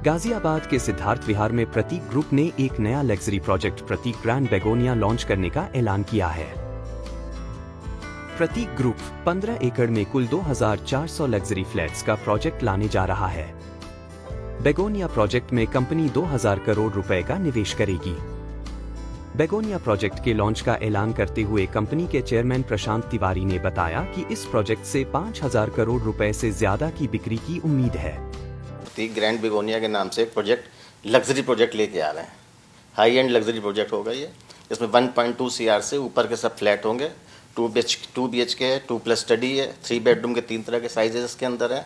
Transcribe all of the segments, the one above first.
गाजियाबाद के सिद्धार्थ विहार में प्रतीक ग्रुप ने एक नया लग्जरी प्रोजेक्ट प्रतीक ग्रैंड बेगोनिया लॉन्च करने का ऐलान किया है। प्रतीक ग्रुप 15 एकड़ में कुल 2400 लग्जरी फ्लैट्स का प्रोजेक्ट लाने जा रहा है। बेगोनिया प्रोजेक्ट में कंपनी 2000 करोड़ रुपए का निवेश करेगी। बेगोनिया प्रोजेक्ट के लॉन्च का ऐलान करते हुए कंपनी के चेयरमैन प्रशांत तिवारी ने बताया कि इस प्रोजेक्ट से 5000 करोड़ रुपए से ज्यादा की बिक्री की उम्मीद है। प्रतीक ग्रैंड बेगोनिया के नाम से एक प्रोजेक्ट लग्जरी प्रोजेक्ट लेके आ रहे हैं। हाई एंड लग्जरी प्रोजेक्ट होगा ये। इसमें 1.2 CR से ऊपर के सब फ्लैट होंगे। 2 BHK है, 2+ स्टडी है, 3 बेडरूम के 3 तरह के साइजेस इसके अंदर हैं।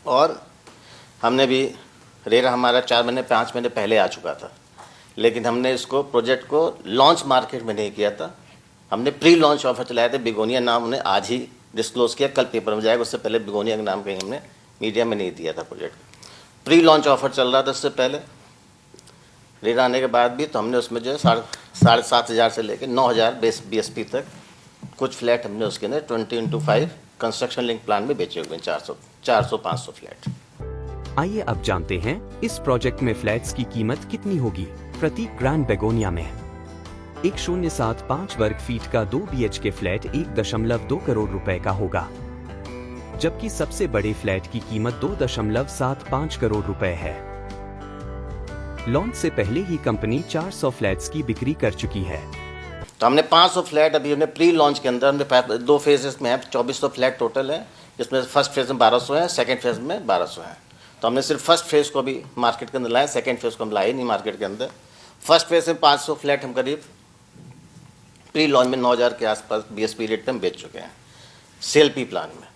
और हमने भी रेरा हमारा 4 महीने 5 महीने पहले आ चुका था, लेकिन हमने इसको प्रोजेक्ट को लॉन्च मार्केट में नहीं किया था। हमने प्री लॉन्च ऑफर चलाए थे। बेगोनिया नाम हमने आज ही डिस्क्लोज किया, कल पेपर में जाएगा। उससे पहले बेगोनिया का नाम कहीं हमने मीडिया में नहीं दिया था। प्रोजेक्ट प्री लॉन्च ऑफर चल रहा था उससे पहले। रेरा आने के बाद भी तो हमने उसमें जो है 7,500 से लेकर 9,000 BSP तक कुछ फ्लैट हमने उसके अंदर 20x5 कंस्ट्रक्शन लिंक प्लान में बेचे हुए हैं। 400-500 फ्लैट। आइए अब जानते हैं इस प्रोजेक्ट में फ्लैट्स की कीमत कितनी होगी। प्रतीक ग्रैंड बेगोनिया में 1075 वर्ग फीट का 2 BHK फ्लैट 1.2 करोड़ रुपए का होगा, जबकि सबसे बड़े फ्लैट की कीमत 2.75 करोड़ रुपए है। लॉन्च से पहले ही कंपनी 400 फ्लैट्स की बिक्री कर चुकी है। तो हमने 500 फ्लैट अभी हमने प्री लॉन्च के अंदर हमने 2 फेजेस में है। 2400 फ्लैट टोटल है, जिसमें फर्स्ट फेज में 1200 है, सेकेंड फेज में 1200 है। तो हमने सिर्फ फर्स्ट फेज को भी मार्केट के अंदर लाया, सेकेंड फेज को हम लाए नहीं मार्केट के अंदर। फर्स्ट फेज में 500 फ्लैट हम करीब प्री लॉन्च में 9,000 के आसपास BSP रेट पे हम बेच चुके हैं, सेल पी प्लान में।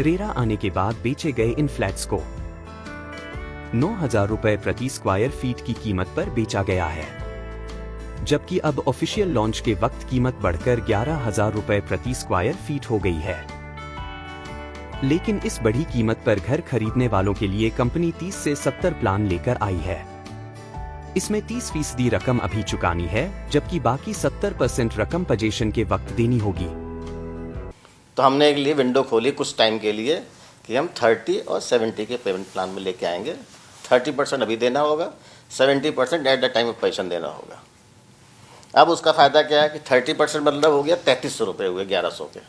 रेरा आने के बाद बेचे गए इन फ्लैट्स को 9,000 रुपए प्रति स्क्वायर फीट की कीमत पर बेचा गया है, जबकि अब ऑफिशियल लॉन्च के वक्त कीमत बढ़कर 11,000 रुपए प्रति स्क्वायर फीट हो गई है। लेकिन इस बढ़ी कीमत पर घर खरीदने वालों के लिए कंपनी 30 से 70 प्लान लेकर आई है। इसमें 30% रकम अभी चुकानी है, जबकि बाकी 70% रकम पोजीशन के वक्त देनी होगी। तो हमने एक लिए विंडो खोली कुछ टाइम के लिए कि हम 30 और 70 के पेमेंट प्लान में लेके आएंगे। 30% अभी देना होगा, 70% at the time of position देना होगा। अब उसका फ़ायदा क्या है कि 30% मतलब हो गया 3300 रुपये हुए 1100 के।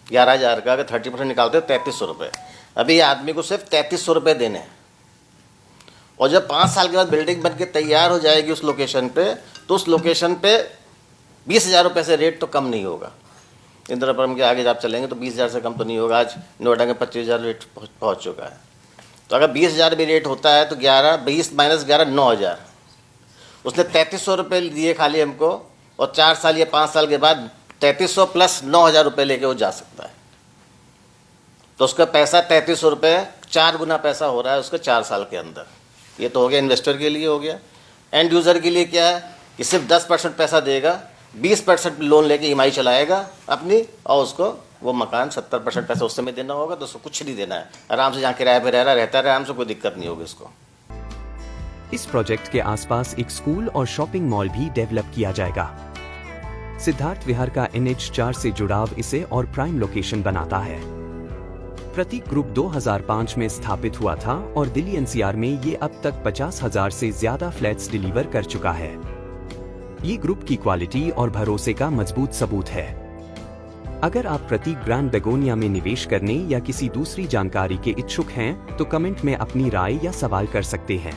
11,000 का अगर 30% निकालते हो 3300 रुपये। अभी आदमी को सिर्फ 3300 रुपये देने हैं। और जब 5 साल के बाद बिल्डिंग बन के तैयार हो जाएगी उस लोकेशन पे, तो उस लोकेशन पे 20,000 रुपये से रेट तो कम नहीं होगा। इंदिरापुरम के आगे जब आप चलेंगे तो 20,000 से कम तो नहीं होगा। आज नोएडा में 25,000 रेट पहुँच चुका है। तो अगर 20,000 भी रेट होता है तो 20 - 11 9,000। उसने 3300 रुपये दिए खाली हमको, और 4 साल या 5 साल के बाद 3300 + 9,000 रुपये लेके वो जा सकता है। तो उसका पैसा 3300 रुपये 4 गुना पैसा हो रहा है उसके 4 साल के अंदर। ये तो हो गया इन्वेस्टर के लिए हो गया। एंड यूज़र के लिए क्या है कि सिर्फ 10% पैसा देगा, 20% लोन लेके EMI चलाएगा अपनी, और उसको वो मकान 70% पैसा उस समय देना होगा। तो उसको कुछ नहीं देना है, आराम से जहाँ किराए पे रहता है आराम से, कोई दिक्कत नहीं होगी उसको। इस प्रोजेक्ट के आसपास एक स्कूल और शॉपिंग मॉल भी डेवलप किया जाएगा। सिद्धार्थ विहार का NH4 से जुड़ाव इसे और प्राइम लोकेशन बनाता है। प्रतीक ग्रुप 2005 में स्थापित हुआ था और दिल्ली NCR में ये अब तक 50,000 से ज्यादा फ्लैट्स डिलीवर कर चुका है। ये ग्रुप की क्वालिटी और भरोसे का मजबूत सबूत है। अगर आप प्रतीक ग्रैंड बेगोनिया में निवेश करने या किसी दूसरी जानकारी के इच्छुक हैं, तो कमेंट में अपनी राय या सवाल कर सकते हैं।